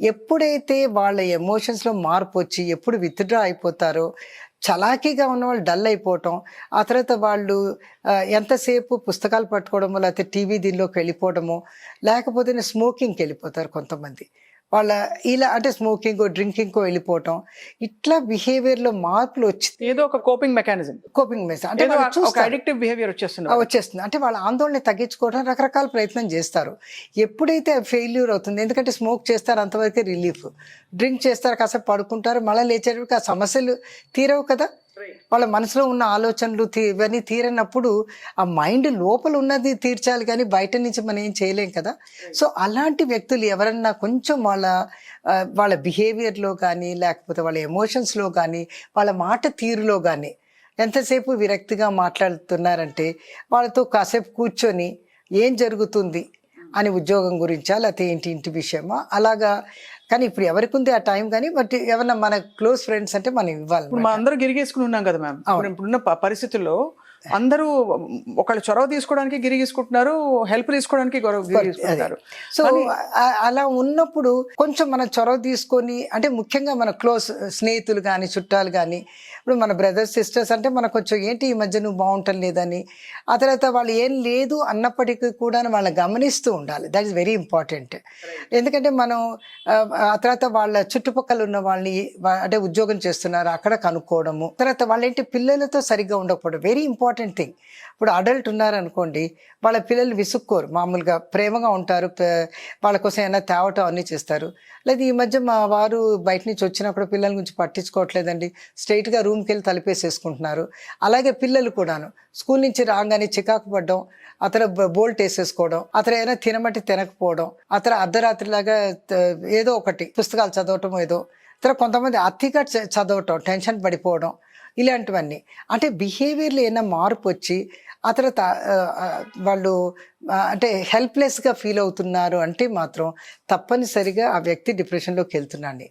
ఎప్పుడైతే వాళ్ళ ఎమోషన్స్‌లో మార్పొచ్చి ఎప్పుడు విత్‌డ్రా అయిపోతారో, చలాకీగా ఉన్నవాళ్ళు డల్ అయిపోవటం, ఆ తర్వాత వాళ్ళు ఎంతసేపు పుస్తకాలు పట్టుకోవడమో, లేకపోతే టీవీ దీనిలోకి వెళ్ళిపోవడమో, లేకపోతే స్మోకింగ్‌కెళ్ళిపోతారు కొంతమంది. వాళ్ళ ఇలా అంటే స్మోకింగో, డ్రింకింగ్‌కో వెళ్ళిపోవటం. ఇట్లా బిహేవియర్‌లో మార్పులొచ్చి ఏదో ఒక కోపింగ్ మెకానిజం, కోపింగ్ మెసేజ్ అంటే ఏదో వాళ్ళు ఒక చూస్తారు. అడిక్టివ్ బిహేవియర్ వచ్చేస్తుంది. వచ్చేస్తుంది. అంటే వాళ్ళ ఆందోళన తగ్గించుకోవడానికి రకరకాల ప్రయత్నం చేస్తారు. ఎప్పుడైతే అది ఫెయిల్యూర్ అవుతుంది, ఎందుకంటే స్మోక్ చేస్తారు అంతవరకే రిలీఫ్. డ్రింక్ చేస్తారు, కాసేపు పడుకుంటారు, మళ్ళీ లేచేటప్పటికి ఆ సమస్యలు తీరవు కదా! వాళ్ళ మనసులో ఉన్న ఆలోచనలు ఇవన్నీ తీరనప్పుడు ఆ మైండ్ లోపల ఉన్నది తీర్చాలి కానీ బయట నుంచి మనం ఏం చేయలేం కదా! సో, అలాంటి వ్యక్తులు ఎవరన్నా కొంచెం వాళ్ళ బిహేవియర్‌లో కానీ, లేకపోతే వాళ్ళ ఎమోషన్స్‌లో కానీ, వాళ్ళ మాట తీరులో గానీ ఎంతసేపు విరక్తిగా మాట్లాడుతున్నారంటే, వాళ్ళతో కాసేపు కూర్చొని ఏం జరుగుతుంది అని ఉద్యోగం గురించా? లేతే ఏంటి ఇంటి విషయమా? అలాగా కానీ ఇప్పుడు ఎవరికుంది ఆ టైం గానీ, బట్ ఎవరన్నా మన క్లోజ్ ఫ్రెండ్స్ అంటే మనం ఇప్పుడు ఇవ్వాలన్నమాట. మనందరం గిరిగేసుకుని ఉన్నాం కదా మ్యామ్. అవును. ఇప్పుడున్న పరిస్థితుల్లో అందరూ ఒకళ్ళు చొరవ తీసుకోవడానికి గిరిగీసుకుంటున్నారు, హెల్ప్ తీసుకోవడానికి అదే. గిరిగీసుకుంటున్నారు. సో, కానీ అలా ఉన్నప్పుడు కొంచెం మనం చొరవ తీసుకొని అంటే ముఖ్యంగా మన క్లోజ్ స్నేహితులు గానీ, చుట్టాలు గానీ, ఇప్పుడు మన బ్రదర్స్, సిస్టర్స్ అంటే మనకు కొంచెం ఏంటి ఈ మధ్య నువ్వు బావుంటం లేదని, ఆ తర్వాత వాళ్ళు ఏం లేదు అన్నప్పటికీ కూడా వాళ్ళని గమనిస్తూ ఉండాలి. That is very important. ఎందుకంటే మనం ఆ తర్వాత వాళ్ళ చుట్టుపక్కల ఉన్న వాళ్ళని అంటే ఉద్యోగం చేస్తున్నారు అక్కడ కనుక్కోవడము. తర్వాత వాళ్ళేంటి పిల్లలతో సరిగ్గా ఉండకపోవడం వెరీ ఇంపార్టెంట్ థింగ్. ఇప్పుడు అడల్ట్ ఉన్నారనుకోండి, వాళ్ళ పిల్లలు విసుక్కోరు. మామూలుగా ప్రేమగా ఉంటారు. వాళ్ళ కోసం ఏమైనా తేవటం అన్నీ చేస్తారు. లేదా ఈ మధ్య మా వారు బయట నుంచి వచ్చినప్పుడు పిల్లల గురించి పట్టించుకోవట్లేదండి. స్ట్రెయిట్‌గా రూమ్‌కెళ్ళి తలుపేసేసుకుంటున్నారు. అలాగే పిల్లలు కూడాను. స్కూల్ నుంచి రాగానే చికాకు పడ్డం, అతను బోల్ట్ వేసేసుకోవడం, అతను ఏదైనా తినమంటే తినకపోవడం, అతను అర్ధరాత్రిలాగా ఏదో ఒకటి పుస్తకాలు చదవటం ఏదో. తర్వాత కొంతమంది అతిగా చదవటం, టెన్షన్ పడిపోవడం ఇలాంటివన్నీ. అంటే బిహేవియర్‌లో ఏమైనా మార్పొచ్చి ఆ తర్వాత వాళ్ళు అంటే హెల్ప్‌లెస్‌గా ఫీల్ అవుతున్నారు అంటే మాత్రం తప్పనిసరిగా ఆ వ్యక్తి డిప్రెషన్‌లోకి వెళ్తున్నాడండి.